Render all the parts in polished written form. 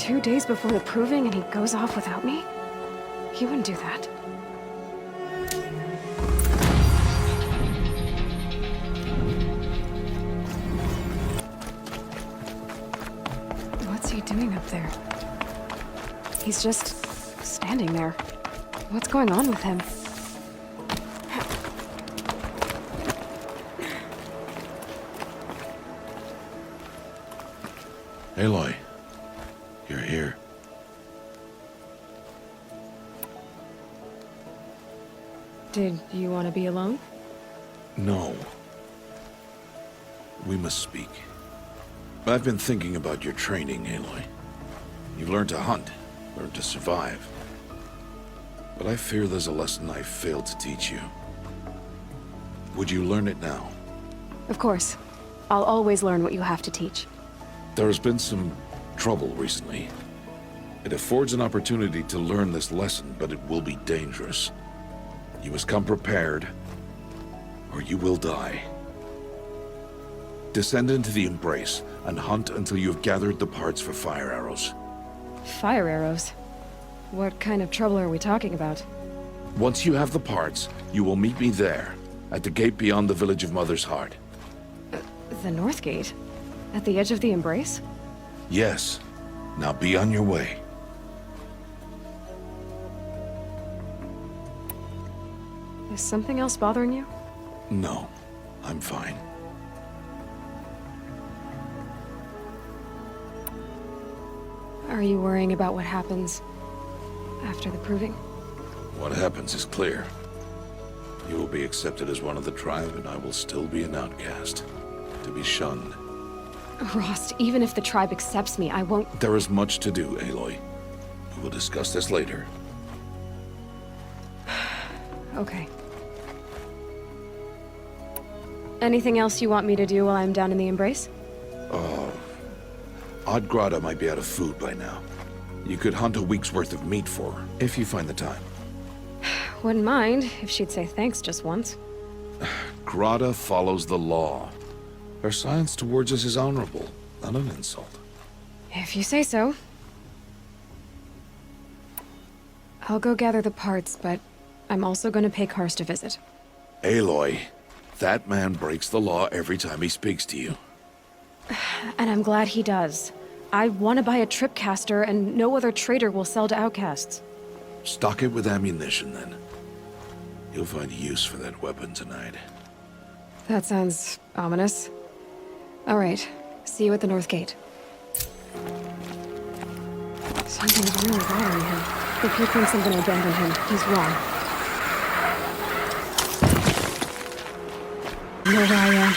2 days before the proving and he goes off without me? He wouldn't do that. What's he doing up there? He's just standing there. What's going on with him? Aloy, you're here. Did you want to be alone? No. We must speak. I've been thinking about your training, Aloy. You've learned to hunt, learned to survive. But I fear there's a lesson I failed to teach you. Would you learn it now? Of course. I'll always learn what you have to teach. There has been some trouble recently. It affords an opportunity to learn this lesson, but it will be dangerous. You must come prepared, or you will die. Descend into the Embrace, and hunt until you have gathered the parts for fire arrows. Fire arrows? What kind of trouble are we talking about? Once you have the parts, you will meet me there, at the gate beyond the village of Mother's Heart. The North Gate? At the edge of the Embrace? Yes. Now be on your way. Is something else bothering you? No, I'm fine. Are you worrying about what happens after the proving? What happens is clear. You will be accepted as one of the tribe, and I will still be an outcast, to be shunned. Rost, even if the tribe accepts me, I won't— There is much to do, Aloy. We will discuss this later. Okay. Anything else you want me to do while I'm down in the Embrace? Odd Grata might be out of food by now. You could hunt a week's worth of meat for her, if you find the time. Wouldn't mind if she'd say thanks just once. Grata follows the law. Her science towards us is honorable, not an insult. If you say so. I'll go gather the parts, but I'm also going to pay Karst a visit. Aloy, that man breaks the law every time he speaks to you. And I'm glad he does. I want to buy a tripcaster, and no other trader will sell to outcasts. Stock it with ammunition, then. You'll find use for that weapon tonight. That sounds ominous. All right, see you at the North Gate. Something's really bothering him. If he thinks I'm gonna abandon him, he's wrong. You know where I am?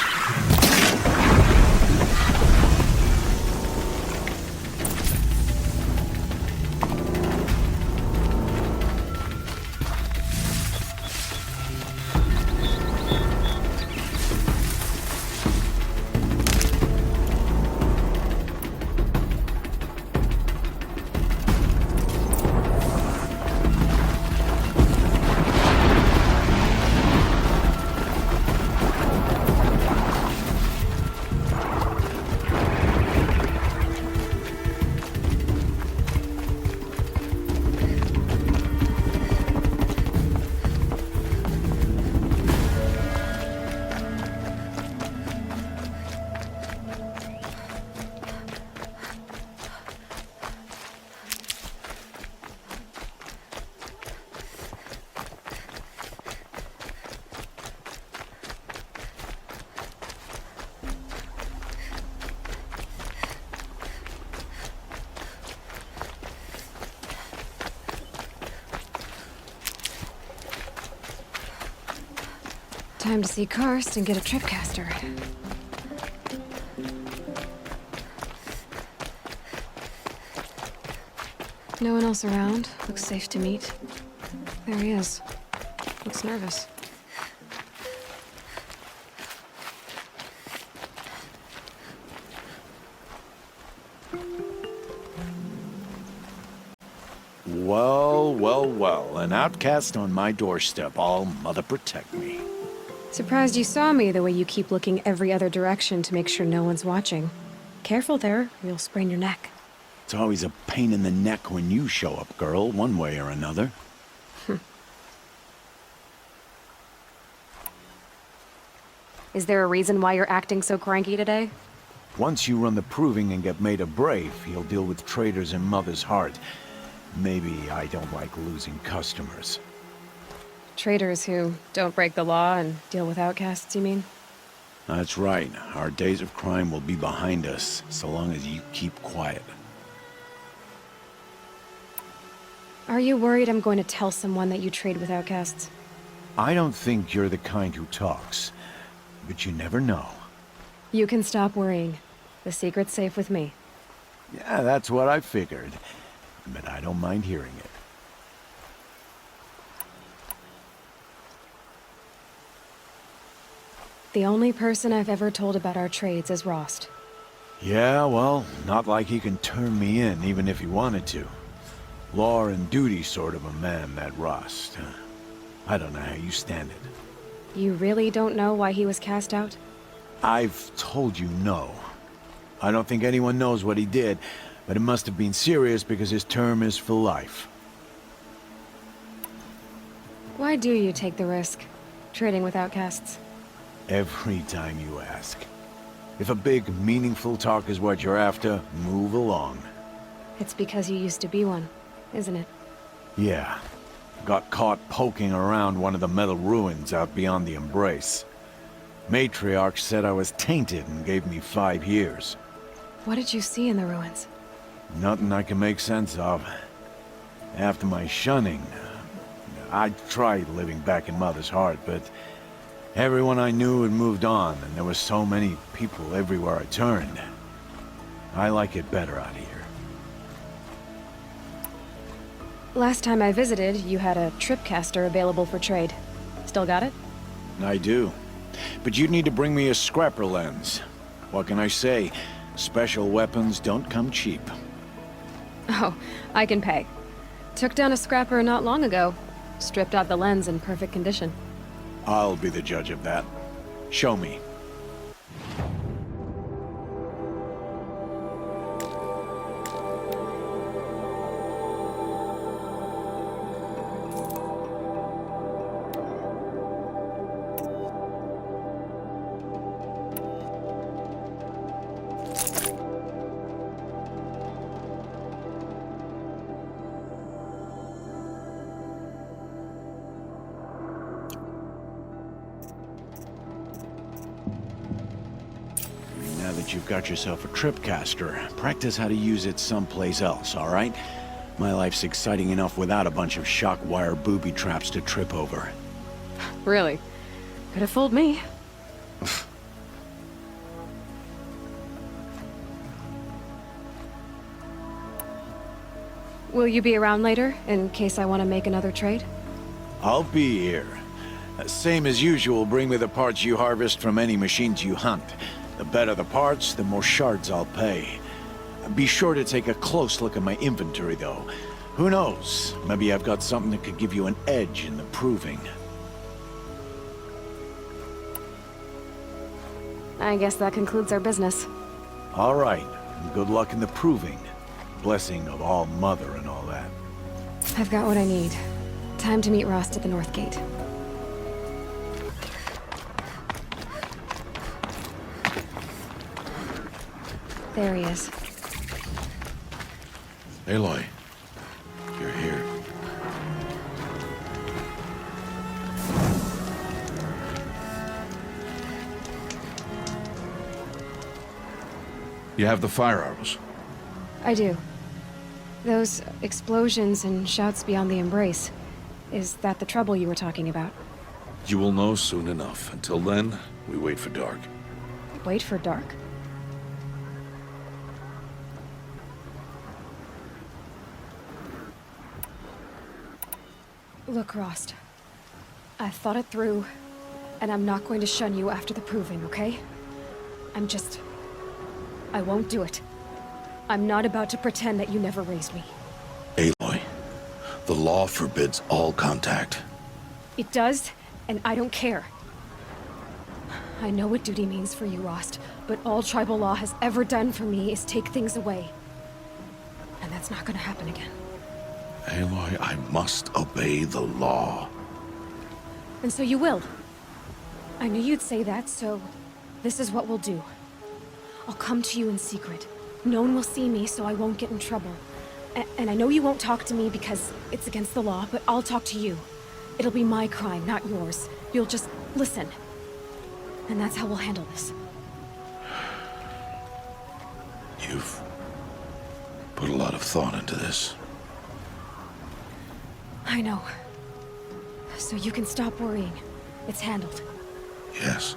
Time to see Karst and get a tripcaster. No one else around. Looks safe to meet. There he is. Looks nervous. Well, well, well. An outcast on my doorstep. All mother protect me. Surprised you saw me the way you keep looking every other direction to make sure no one's watching. Careful there, or you'll sprain your neck. It's always a pain in the neck when you show up, girl, one way or another. Is there a reason why you're acting so cranky today? Once you run the proving and get made a brave, you'll deal with traitors in Mother's heart. Maybe I don't like losing customers. Traitors who don't break the law and deal with outcasts, you mean? That's right. Our days of crime will be behind us, so long as you keep quiet. Are you worried I'm going to tell someone that you trade with outcasts? I don't think you're the kind who talks, but you never know. You can stop worrying. The secret's safe with me. Yeah, that's what I figured. But I don't mind hearing it. The only person I've ever told about our trades is Rost. Yeah, well, not like he can turn me in, even if he wanted to. Law and duty sort of a man, that Rost. I don't know how you stand it. You really don't know why he was cast out? I've told you no. I don't think anyone knows what he did, but it must have been serious because his term is for life. Why do you take the risk, trading with outcasts? Every time you ask. If a big, meaningful talk is what you're after, move along. It's because you used to be one, isn't it? Yeah. Got caught poking around one of the metal ruins out beyond the Embrace. Matriarch said I was tainted and gave me 5 years. What did you see in the ruins? Nothing I can make sense of. After my shunning, I tried living back in Mother's heart, but everyone I knew had moved on, and there were so many people everywhere I turned. I like it better out here. Last time I visited, you had a tripcaster available for trade. Still got it? I do. But you'd need to bring me a scrapper lens. What can I say? Special weapons don't come cheap. Oh, I can pay. Took down a scrapper not long ago. Stripped out the lens in perfect condition. I'll be the judge of that. Show me. Now that you've got yourself a tripcaster, practice how to use it someplace else, all right? My life's exciting enough without a bunch of shock wire booby traps to trip over. Really? Could have fooled me. Will you be around later, in case I want to make another trade? I'll be here. Same as usual, bring me the parts you harvest from any machines you hunt. The better the parts, the more shards I'll pay. Be sure to take a close look at my inventory, though. Who knows? Maybe I've got something that could give you an edge in the proving. I guess that concludes our business. All right, and good luck in the proving. Blessing of All Mother and all that. I've got what I need. Time to meet Rost at the North Gate. There he is. Aloy, you're here. You have the fire arrows. I do. Those explosions and shouts beyond the Embrace. Is that the trouble you were talking about? You will know soon enough. Until then, we wait for dark. Wait for dark? Look, Rost. I've thought it through, and I'm not going to shun you after the proving, okay? I won't do it. I'm not about to pretend that you never raised me. Aloy, the law forbids all contact. It does, and I don't care. I know what duty means for you, Rost, but all tribal law has ever done for me is take things away. That's not gonna happen again. Aloy, I must obey the law. And so you will. I knew you'd say that, so this is what we'll do. I'll come to you in secret. No one will see me, so I won't get in trouble. And I know you won't talk to me because it's against the law, but I'll talk to you. It'll be my crime, not yours. You'll just listen. And that's how we'll handle this. You've put a lot of thought into this. I know. So you can stop worrying. It's handled. Yes.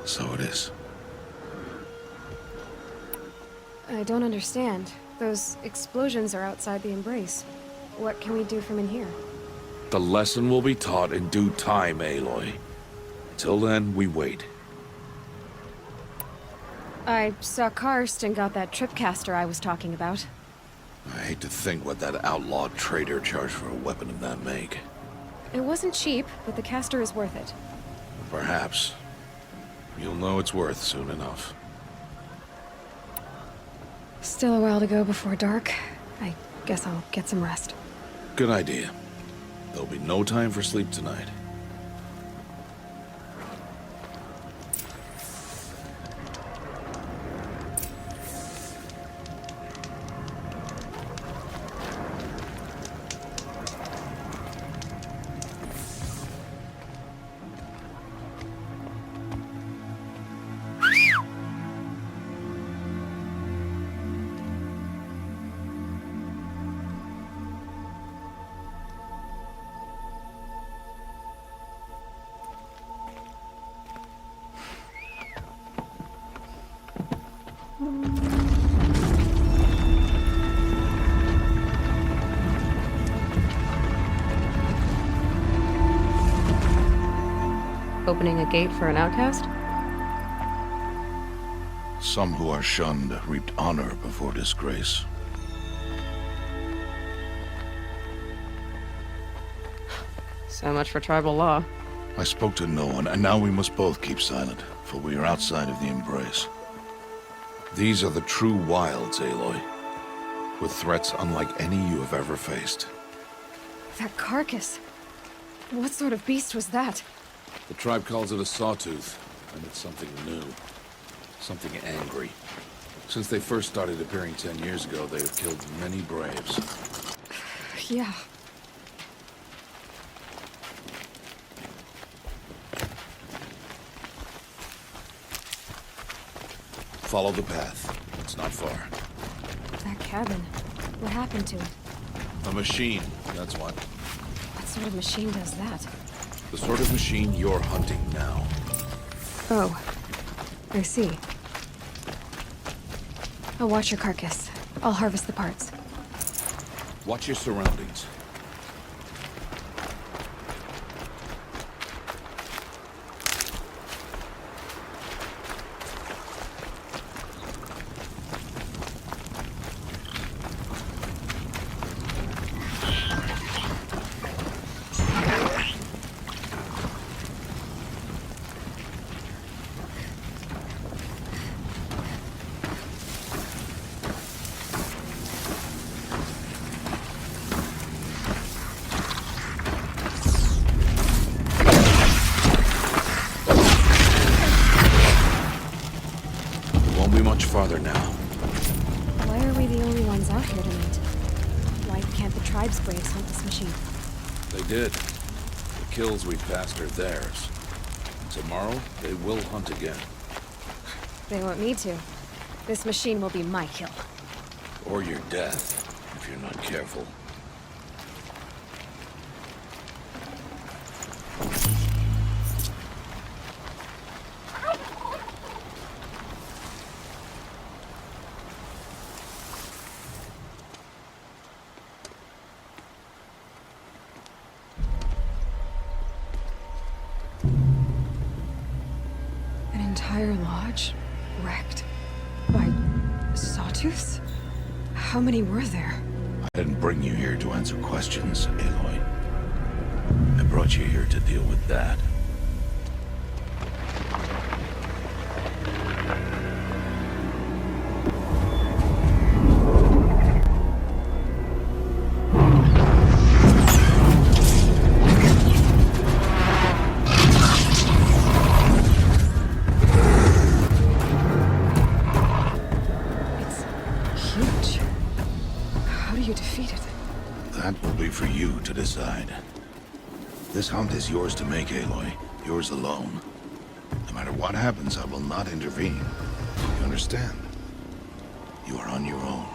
So it is. I don't understand. Those explosions are outside the embrace. What can we do from in here? The lesson will be taught in due time, Aloy. Till then, we wait. I saw Karst and got that tripcaster I was talking about. I hate to think what that outlawed trader charged for a weapon of that make. It wasn't cheap, but the caster is worth it. Perhaps. You'll know it's worth soon enough. Still a while to go before dark. I guess I'll get some rest. Good idea. There'll be no time for sleep tonight. Opening a gate for an outcast? Some who are shunned reaped honor before disgrace. So much for tribal law. I spoke to no one, and now we must both keep silent, for we are outside of the embrace. These are the true wilds, Aloy, with threats unlike any you have ever faced. That carcass. What sort of beast was that? The tribe calls it a sawtooth, and it's something new. Something angry. Since they first started appearing 10 years ago, they have killed many braves. Yeah. Follow the path. It's not far. That cabin. What happened to it? A machine, that's what. What sort of machine does that? The sort of machine you're hunting now. Oh. I see. I'll watch your carcass. I'll harvest the parts. Watch your surroundings. Farther now. Why are we the only ones out here tonight? Why can't the tribe's braves hunt this machine? They did. The kills we passed are theirs. Tomorrow, they will hunt again. They want me to. This machine will be my kill. Or your death, if you're not careful. Entire lodge wrecked by sawtooths? How many were there? I didn't bring you here to answer questions, Aloy. I brought you here to deal with that. How do you defeat it? That will be for you to decide. This hunt is yours to make, Aloy. Yours alone. No matter what happens, I will not intervene. You understand? You are on your own.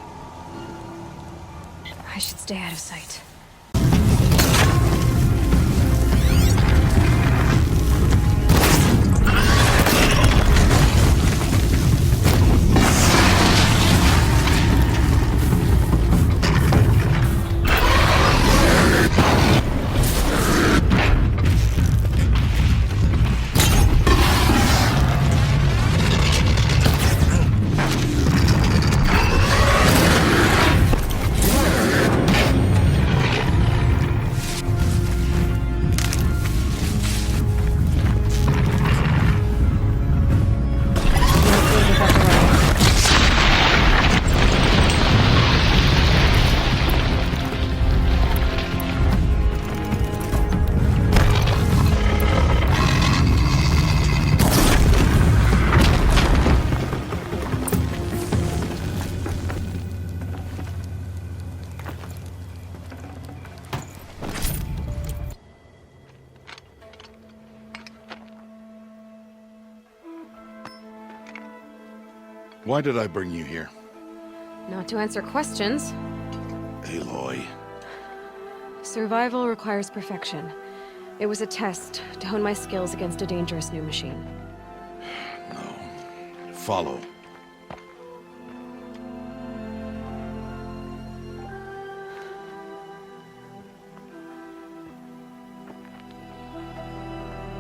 I should stay out of sight. Why did I bring you here? Not to answer questions. Aloy. Survival requires perfection. It was a test to hone my skills against a dangerous new machine. No. Follow.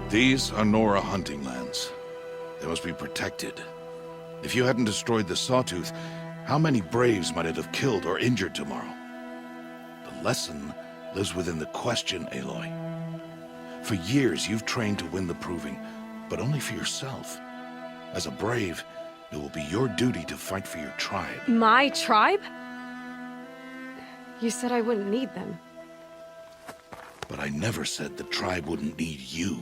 These are Nora hunting lands. They must be protected. If you hadn't destroyed the Sawtooth, how many Braves might it have killed or injured tomorrow? The lesson lives within the question, Aloy. For years, you've trained to win the proving, but only for yourself. As a Brave, it will be your duty to fight for your tribe. My tribe? You said I wouldn't need them. But I never said the tribe wouldn't need you.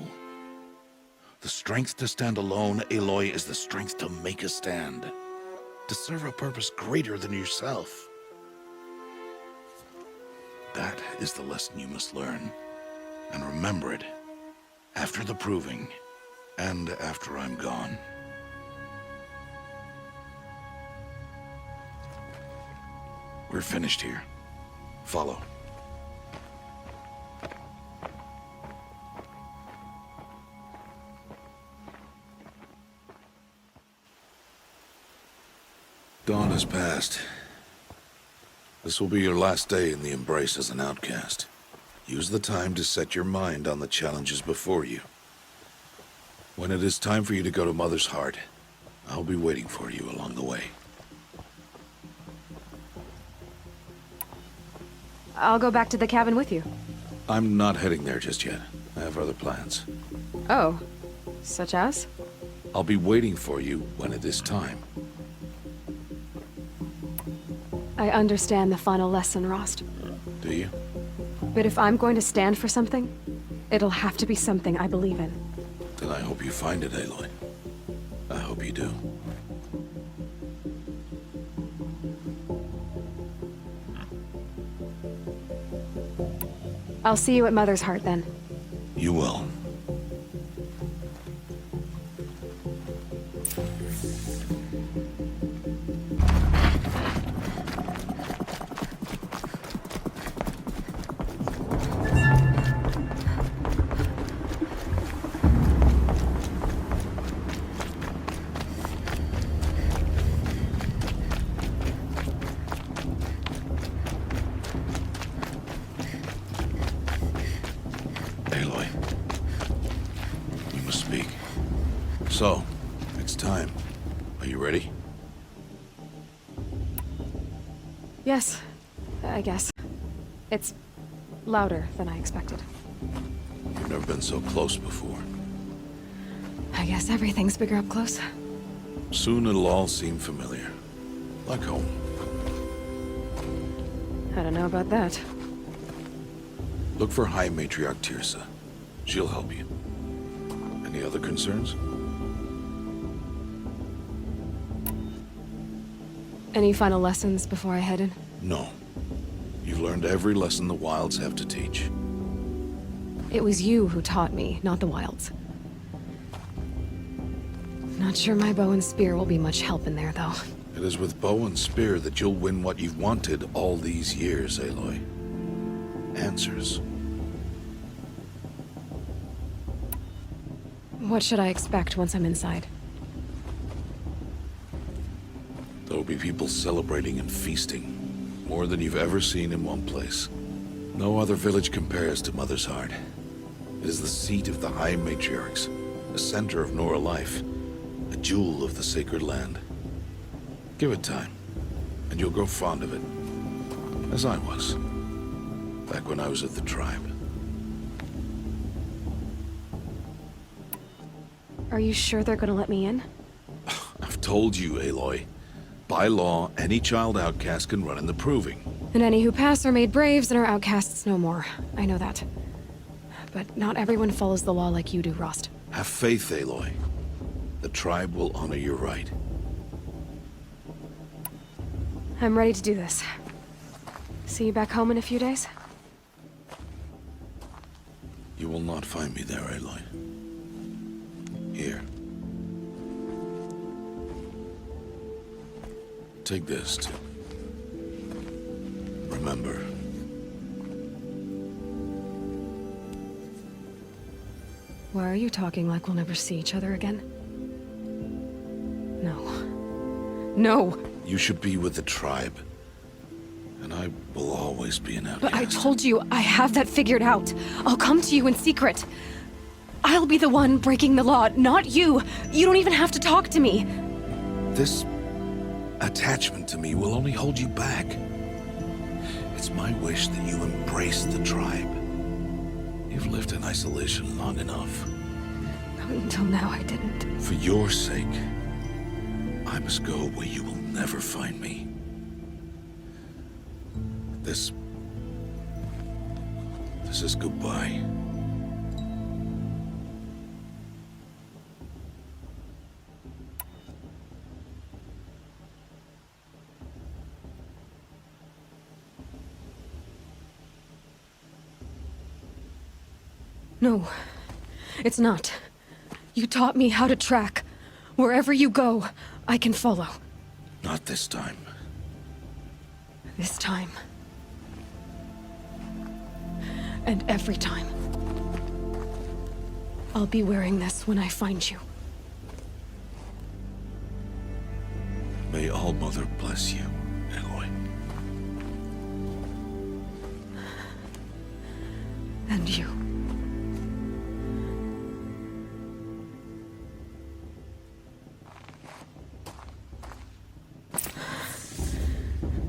The strength to stand alone, Aloy, is the strength to make a stand. To serve a purpose greater than yourself. That is the lesson you must learn. And remember it. After the proving, and after I'm gone. We're finished here. Follow. Dawn has passed. This will be your last day in the Embrace as an outcast. Use the time to set your mind on the challenges before you. When it is time for you to go to Mother's Heart, I'll be waiting for you along the way. I'll go back to the cabin with you. I'm not heading there just yet. I have other plans. Oh. Such as? I'll be waiting for you when it is time. I understand the final lesson, Rost. Do you? But if I'm going to stand for something, it'll have to be something I believe in. Then I hope you find it, Aloy. I hope you do. I'll see you at Mother's Heart, then. You will. Aloy, we must speak. So, it's time. Are you ready? Yes, I guess. It's louder than I expected. You've never been so close before. I guess everything's bigger up close. Soon it'll all seem familiar. Like home. I don't know about that. Look for High Matriarch Tirsa. She'll help you. Any other concerns? Any final lessons before I head in? No. You've learned every lesson the wilds have to teach. It was you who taught me, not the wilds. Not sure my bow and spear will be much help in there, though. It is with bow and spear that you'll win what you've wanted all these years, Aloy. Answers. What should I expect once I'm inside? There'll be people celebrating and feasting. More than you've ever seen in one place. No other village compares to Mother's Heart. It is the seat of the High Matriarchs, the center of Nora life, a jewel of the sacred land. Give it time, and you'll grow fond of it. As I was, back when I was at the tribe. Are you sure they're gonna let me in? I've told you, Aloy. By law, any child outcast can run in the proving. And any who pass are made braves and are outcasts no more. I know that. But not everyone follows the law like you do, Rost. Have faith, Aloy. The tribe will honor your right. I'm ready to do this. See you back home in a few days? You will not find me there, Aloy. Here. Take this, too. Remember. Why are you talking like we'll never see each other again? No. No! You should be with the tribe. And I will always be an outcast. But I told you, I have that figured out. I'll come to you in secret. I'll be the one breaking the law, not you. You don't even have to talk to me. This attachment to me will only hold you back. It's my wish that you embrace the tribe. You've lived in isolation long enough. Until now, I didn't. For your sake, I must go where you will never find me. This is goodbye. No, it's not. You taught me how to track. Wherever you go, I can follow. Not this time. This time. And every time. I'll be wearing this when I find you. May All Mother bless you, Aloy. And you.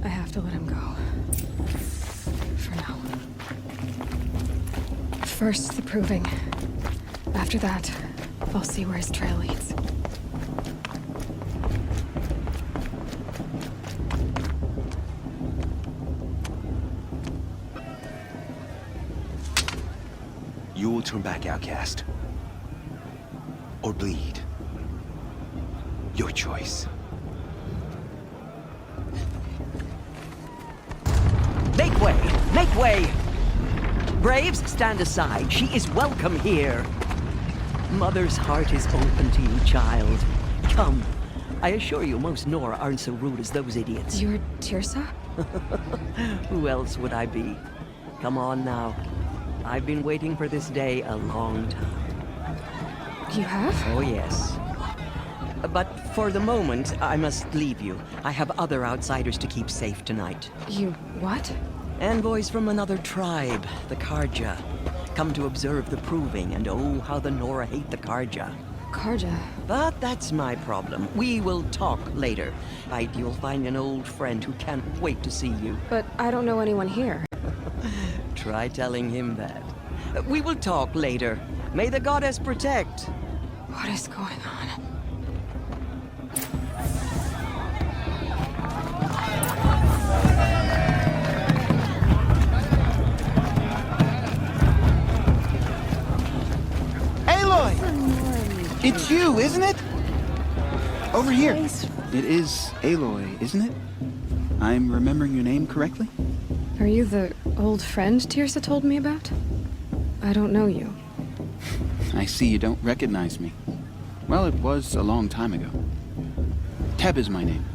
I have to let him go. For now. First, the proving. After that, I'll see where his trail leads. You will turn back, outcast. Or bleed. Your choice. Make way! Make way! Braves, stand aside. She is welcome here. Mother's heart is open to you, child. Come. I assure you, most Nora aren't so rude as those idiots. You're Tirsa? Who else would I be? Come on now. I've been waiting for this day a long time. You have? Oh, yes. But for the moment, I must leave you. I have other outsiders to keep safe tonight. You what? Envoys from another tribe, the Karja. Come to observe the proving, and oh, how the Nora hate the Karja. Karja. But that's my problem. We will talk later. You'll find an old friend who can't wait to see you. But I don't know anyone here. Try telling him that. We will talk later. May the goddess protect. What is going on? Aloy! It's you, isn't it? Over here. It is Aloy, isn't it? I'm remembering your name correctly? Are you the old friend Tirsa told me about? I don't know you. I see you don't recognize me. Well, it was a long time ago. Teb is my name.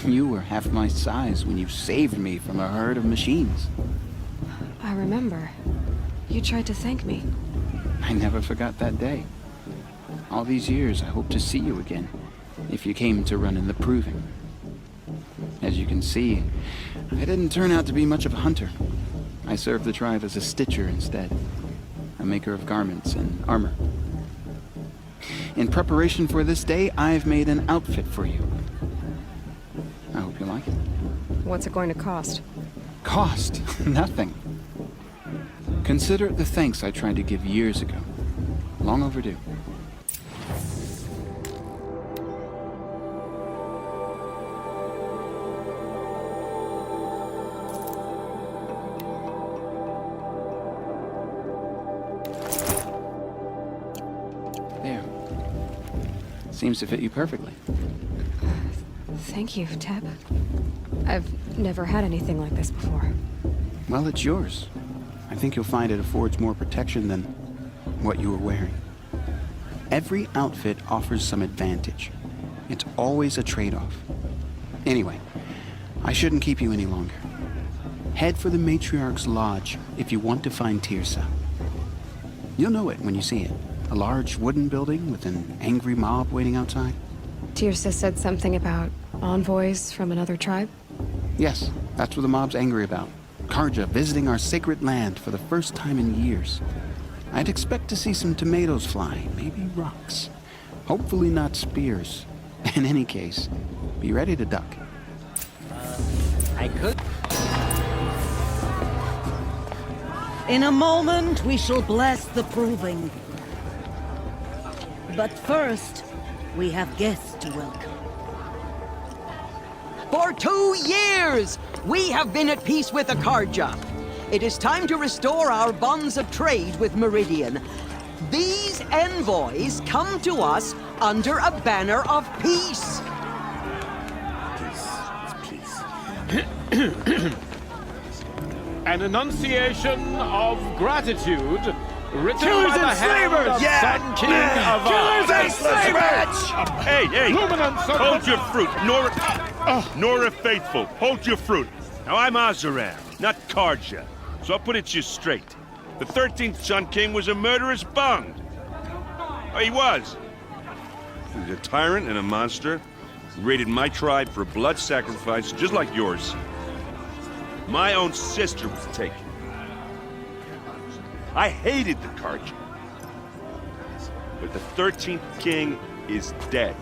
You were half my size when you saved me from a herd of machines. I remember. You tried to thank me. I never forgot that day. All these years, I hope to see you again, if you came to run in the proving. As you can see, I didn't turn out to be much of a hunter. I served the tribe as a stitcher instead, a maker of garments and armor. In preparation for this day, I've made an outfit for you. I hope you like it. What's it going to cost? Cost? Nothing. Consider it the thanks I tried to give years ago. Long overdue. There. Seems to fit you perfectly. Thank you, Teb. I've never had anything like this before. Well, it's yours. I think you'll find it affords more protection than what you were wearing. Every outfit offers some advantage. It's always a trade-off. Anyway, I shouldn't keep you any longer. Head for the Matriarch's Lodge if you want to find Tirsa. You'll know it when you see it. A large wooden building with an angry mob waiting outside. Tirsa said something about envoys from another tribe? Yes, that's what the mob's angry about. Karja visiting our sacred land for the first time in years. I'd expect to see some tomatoes fly, maybe rocks. Hopefully not spears. In any case, be ready to duck. I could. In a moment, we shall bless the proving. But first, we have guests to welcome. For 2 years, we have been at peace with the Karja. It is time to restore our bonds of trade with Meridian. These envoys come to us under a banner of peace. An enunciation of gratitude written by the hand of Sun King of Hey, hold your fruit, Nora Faithful, hold your fruit. Now I'm Azaram, not Karja, so I'll put it to you straight. The 13th Sun King was a murderous bung. Oh, he was. He was a tyrant and a monster. He raided my tribe for a blood sacrifice, just like yours. My own sister was taken. I hated the Karja. But the 13th king is dead.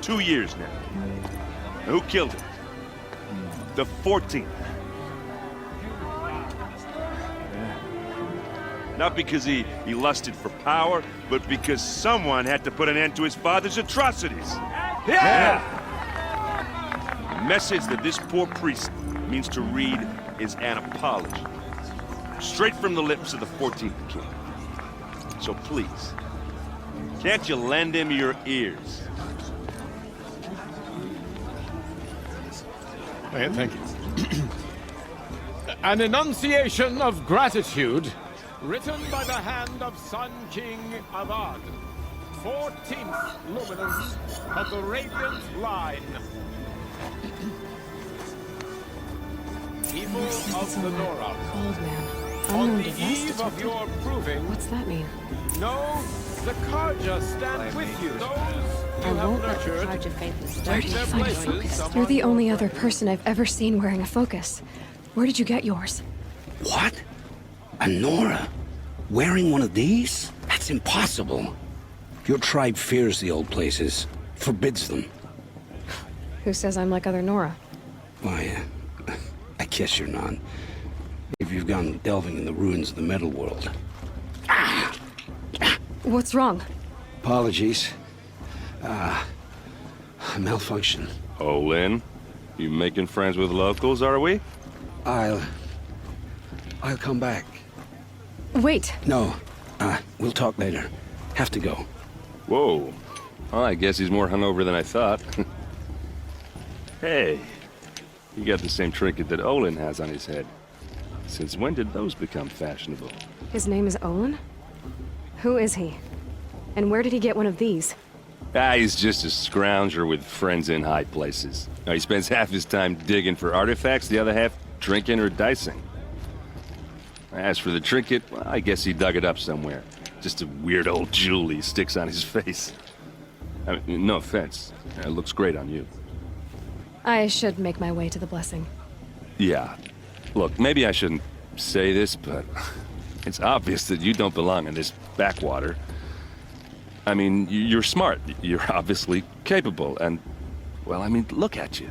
2 years now. Now, who killed him? The 14th. Not because he lusted for power, but because someone had to put an end to his father's atrocities. Yeah! The message that this poor priest means to read is an apology. Straight from the lips of the 14th king. So please, can't you lend him your ears? Thank you. An enunciation of gratitude written by the hand of Sun King Avad, 14th luminance of the Radiant Line. People of the Nora, Old man. on Unknown the device eve of detected. your proving, What's that mean? know the Karja stand with you. Those I you have won't let the nurtured, Where did you their find a places focus? among You're the only your other person I've ever seen wearing a focus. Where did you get yours? What? A Nora? Wearing one of these? That's impossible. Your tribe fears the old places, forbids them. Who says I'm like other Nora? Why, I guess you're not. If you've gone delving in the ruins of the metal world. What's wrong? Apologies. Malfunction. Oh, Lynn, you making friends with locals, are we? I'll come back. Wait. No, we'll talk later. Have to go. Whoa. Well, I guess he's more hungover than I thought. Hey, you got the same trinket that Olin has on his head. Since when did those become fashionable? His name is Olin? Who is he? And where did he get one of these? He's just a scrounger with friends in high places. He spends half his time digging for artifacts, the other half drinking or dicing. As for the trinket, well, I guess he dug it up somewhere. Just a weird old jewel he sticks on his face. I mean, no offense. It looks great on you. I should make my way to the blessing. Yeah. Look, maybe I shouldn't say this, but it's obvious that you don't belong in this backwater. I mean, you're smart. You're obviously capable, and, well, I mean, look at you.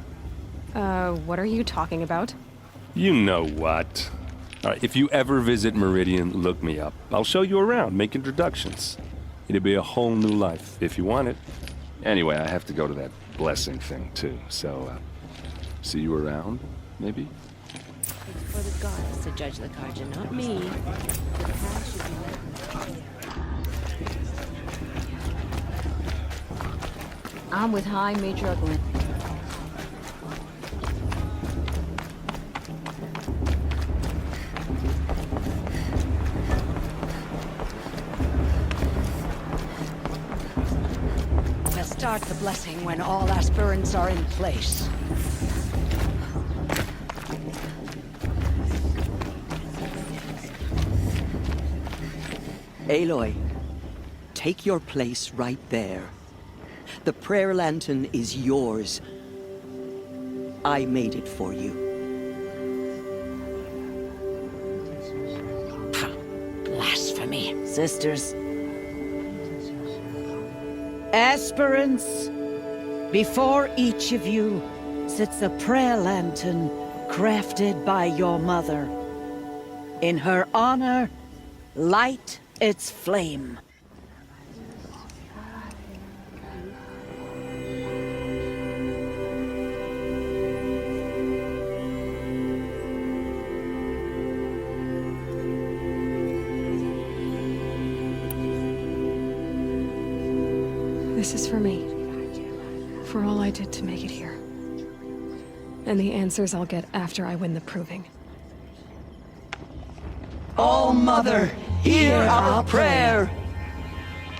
What are you talking about? You know what. All right, if you ever visit Meridian, look me up. I'll show you around, make introductions. It'll be a whole new life, if you want it. Anyway, I have to go to that blessing thing, too, so, see you around, maybe? It's for the gods to judge the Carja, not me. The past should be left. I'm with High Major Uglin. We'll start the blessing when all aspirants are in place. Aloy, take your place right there. The prayer lantern is yours. I made it for you. Blasphemy. Sisters. Aspirants, before each of you sits a prayer lantern crafted by your mother. In her honor, light its flame. This is for me. For all I did to make it here. And the answers I'll get after I win the proving. O Mother, hear our prayer.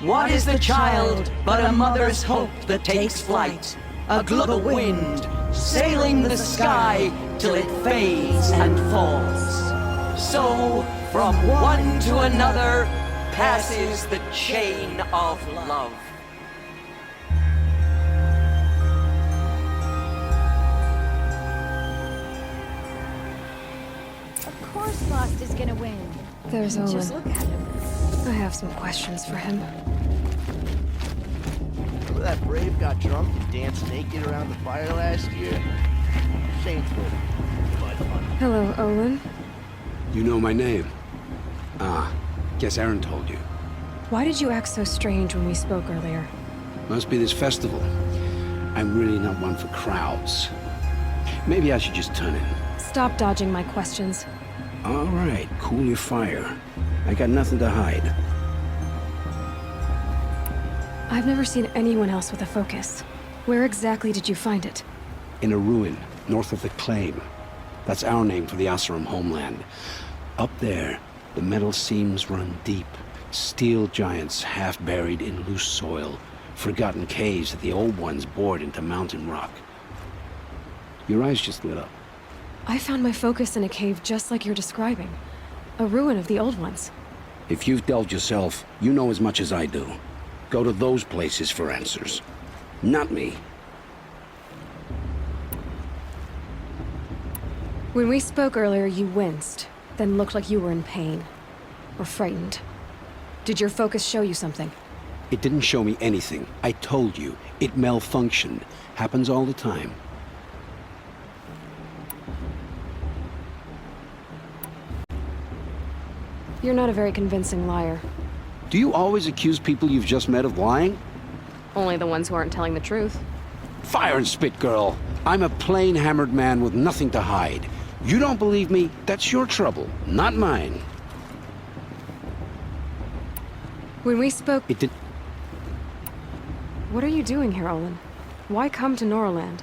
What is the child but a mother's hope that takes flight? A global wind, sailing the sky till it fades and falls. So, from one to another, passes the chain of love. Of course Lost is gonna win. There's Olin. Just look at him. I have some questions for him. Remember that Brave got drunk and danced naked around the fire last year? Shameful. But fun. Hello, Olin. You know my name? Ah, guess Aaron told you. Why did you act so strange when we spoke earlier? Must be this festival. I'm really not one for crowds. Maybe I should just turn in. Stop dodging my questions. All right, cool your fire. I got nothing to hide. I've never seen anyone else with a focus. Where exactly did you find it? In a ruin, north of the Claim. That's our name for the Oseram homeland. Up there, the metal seams run deep. Steel giants half buried in loose soil. Forgotten caves that the old ones bored into mountain rock. Your eyes just lit up. I found my focus in a cave just like you're describing. A ruin of the old ones. If you've delved yourself, you know as much as I do. Go to those places for answers. Not me. When we spoke earlier, you winced, then looked like you were in pain. Or frightened. Did your focus show you something? It didn't show me anything. I told you. It malfunctioned. Happens all the time. You're not a very convincing liar. Do you always accuse people you've just met of lying? Only the ones who aren't telling the truth. Fire and spit, girl. I'm a plain hammered man with nothing to hide. You don't believe me? That's your trouble, not mine. When we spoke... It did... What are you doing here, Olin? Why come to Noraland?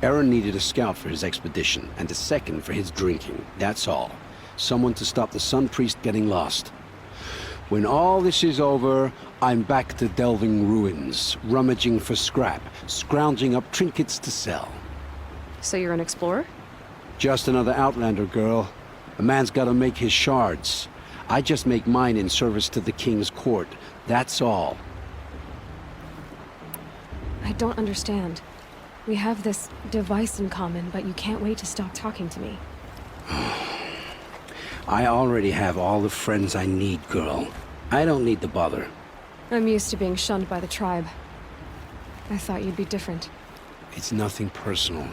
Aaron needed a scout for his expedition, and a second for his drinking. That's all. Someone to stop the Sun Priest getting lost. When all this is over, I'm back to delving ruins, rummaging for scrap, scrounging up trinkets to sell. So you're an explorer? Just another Outlander, girl. A man's gotta make his shards. I just make mine in service to the King's court. That's all. I don't understand. We have this device in common, but you can't wait to stop talking to me. I already have all the friends I need, girl. I don't need the bother. I'm used to being shunned by the tribe. I thought you'd be different. It's nothing personal.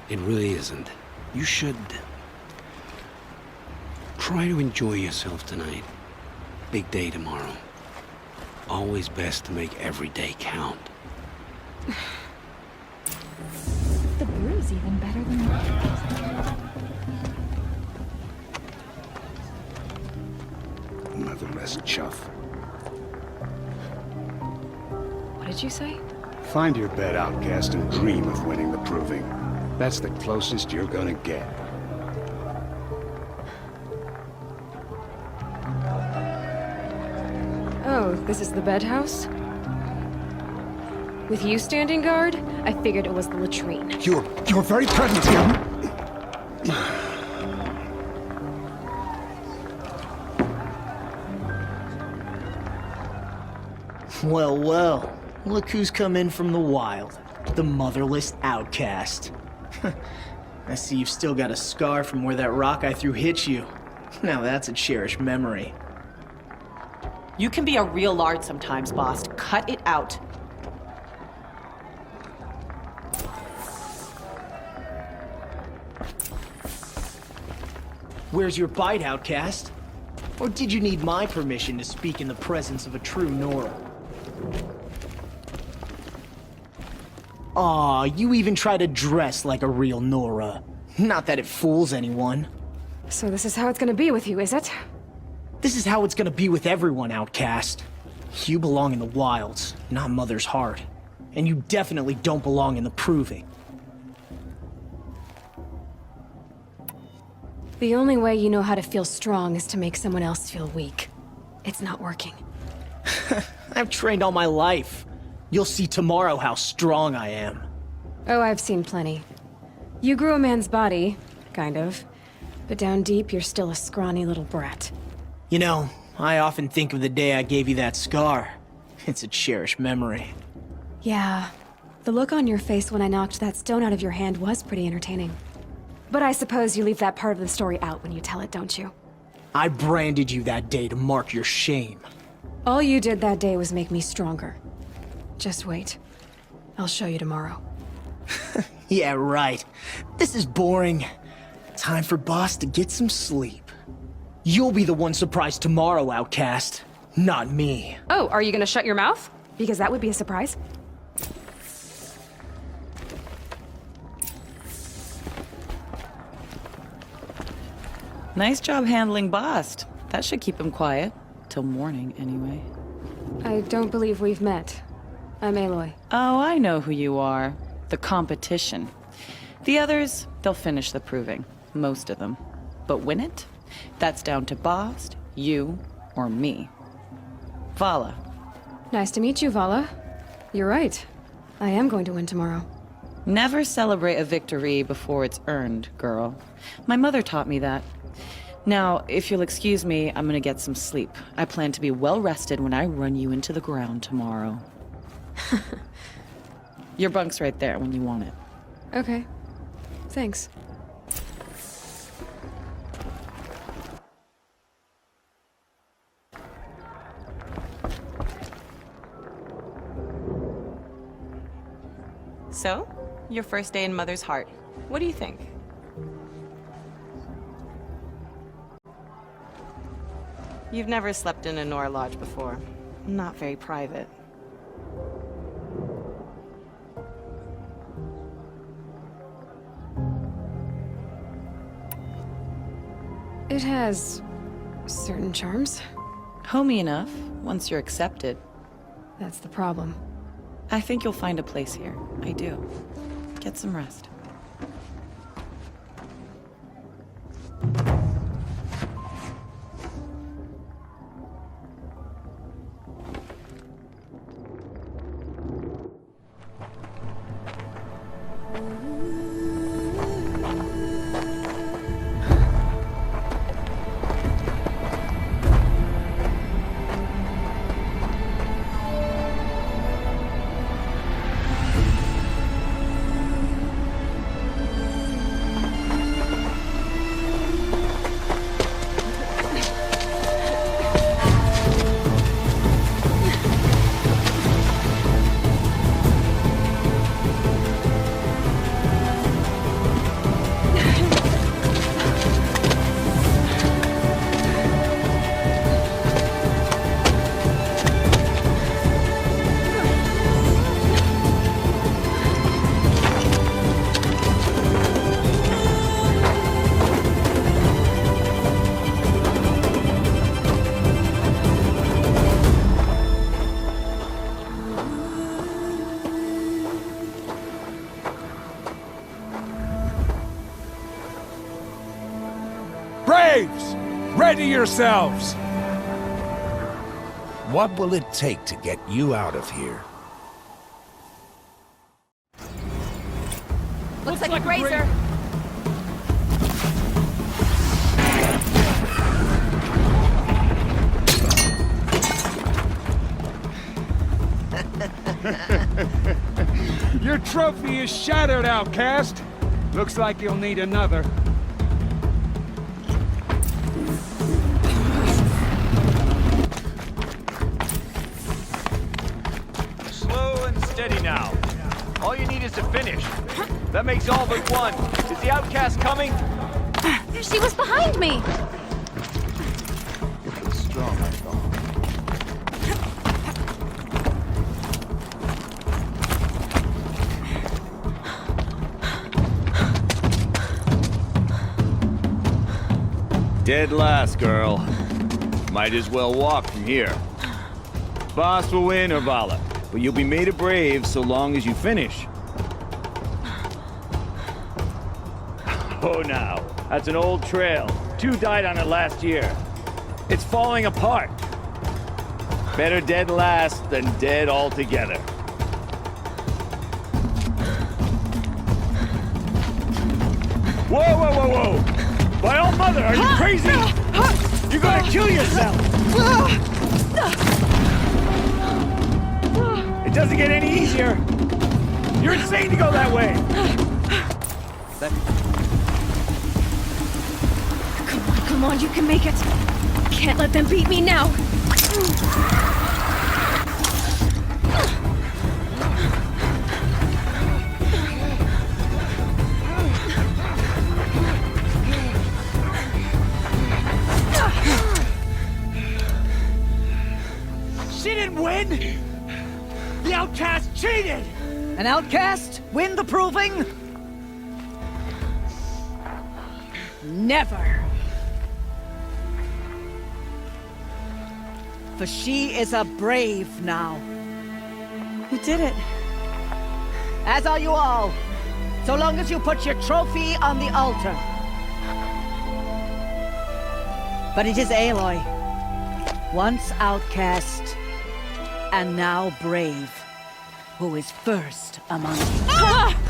It really isn't. You should... try to enjoy yourself tonight. Big day tomorrow. Always best to make every day count. The brew's even better than mine. Motherless chuff. What did you say? Find your bed, outcast, and dream of winning the proving. That's the closest you're gonna get. Oh, this is the bedhouse? With you standing guard, I figured it was the latrine. Your very presence here... Well, well. Look who's come in from the wild. The motherless outcast. I see you've still got a scar from where that rock I threw hit you. Now that's a cherished memory. You can be a real lard sometimes, boss. Cut it out. Where's your bite, outcast? Or did you need my permission to speak in the presence of a true Nora? Aw, you even try to dress like a real Nora. Not that it fools anyone. So this is how it's gonna be with you, is it? This is how it's gonna be with everyone, outcast. You belong in the wilds, not Mother's heart. And you definitely don't belong in the proving. The only way you know how to feel strong is to make someone else feel weak. It's not working. I've trained all my life. You'll see tomorrow how strong I am. Oh, I've seen plenty. You grew a man's body, kind of. But down deep, you're still a scrawny little brat. You know, I often think of the day I gave you that scar. It's a cherished memory. Yeah. The look on your face when I knocked that stone out of your hand was pretty entertaining. But I suppose you leave that part of the story out when you tell it, don't you? I branded you that day to mark your shame. All you did that day was make me stronger. Just wait. I'll show you tomorrow. Yeah, right. This is boring. Time for Boss to get some sleep. You'll be the one surprised tomorrow, outcast. Not me. Oh, are you gonna shut your mouth? Because that would be a surprise. Nice job handling Bast. That should keep him quiet. Till morning, anyway. I don't believe we've met. I'm Aloy. Oh, I know who you are. The competition. The others, they'll finish the proving. Most of them. But win it? That's down to Bast, you, or me. Vala. Nice to meet you, Vala. You're right. I am going to win tomorrow. Never celebrate a victory before it's earned, girl. My mother taught me that. Now, if you'll excuse me, I'm gonna get some sleep. I plan to be well rested when I run you into the ground tomorrow. Your bunk's right there when you want it. Okay. Thanks. So, your first day in Mother's heart. What do you think? You've never slept in a Nora lodge before. Not very private. It has certain charms. Homey enough, once you're accepted. That's the problem. I think you'll find a place here. I do. Get some rest. Braves! Ready yourselves! What will it take to get you out of here? Looks like a grazer. Your trophy is shattered, outcast. Looks like you'll need another. Slow and steady now. All you need is to finish. That makes all but one. Is the outcast coming? She was behind me! It's strong, I thought. Dead last, girl. Might as well walk from here. Boss will win, or Vala, but you'll be made a brave so long as you finish. Oh, now. That's an old trail. 2 died on it last year. It's falling apart. Better dead last than dead altogether. Whoa, whoa, whoa, whoa! By all mother, are you crazy? You're gonna kill yourself! It doesn't get any easier! You're insane to go that way! Come on, you can make it! Can't let them beat me now! She didn't win! The outcast cheated! An outcast win the proving? Never. For she is a brave now. You did it. As are you all. So long as you put your trophy on the altar. But it is Aloy, once outcast, and now brave, who is first among you.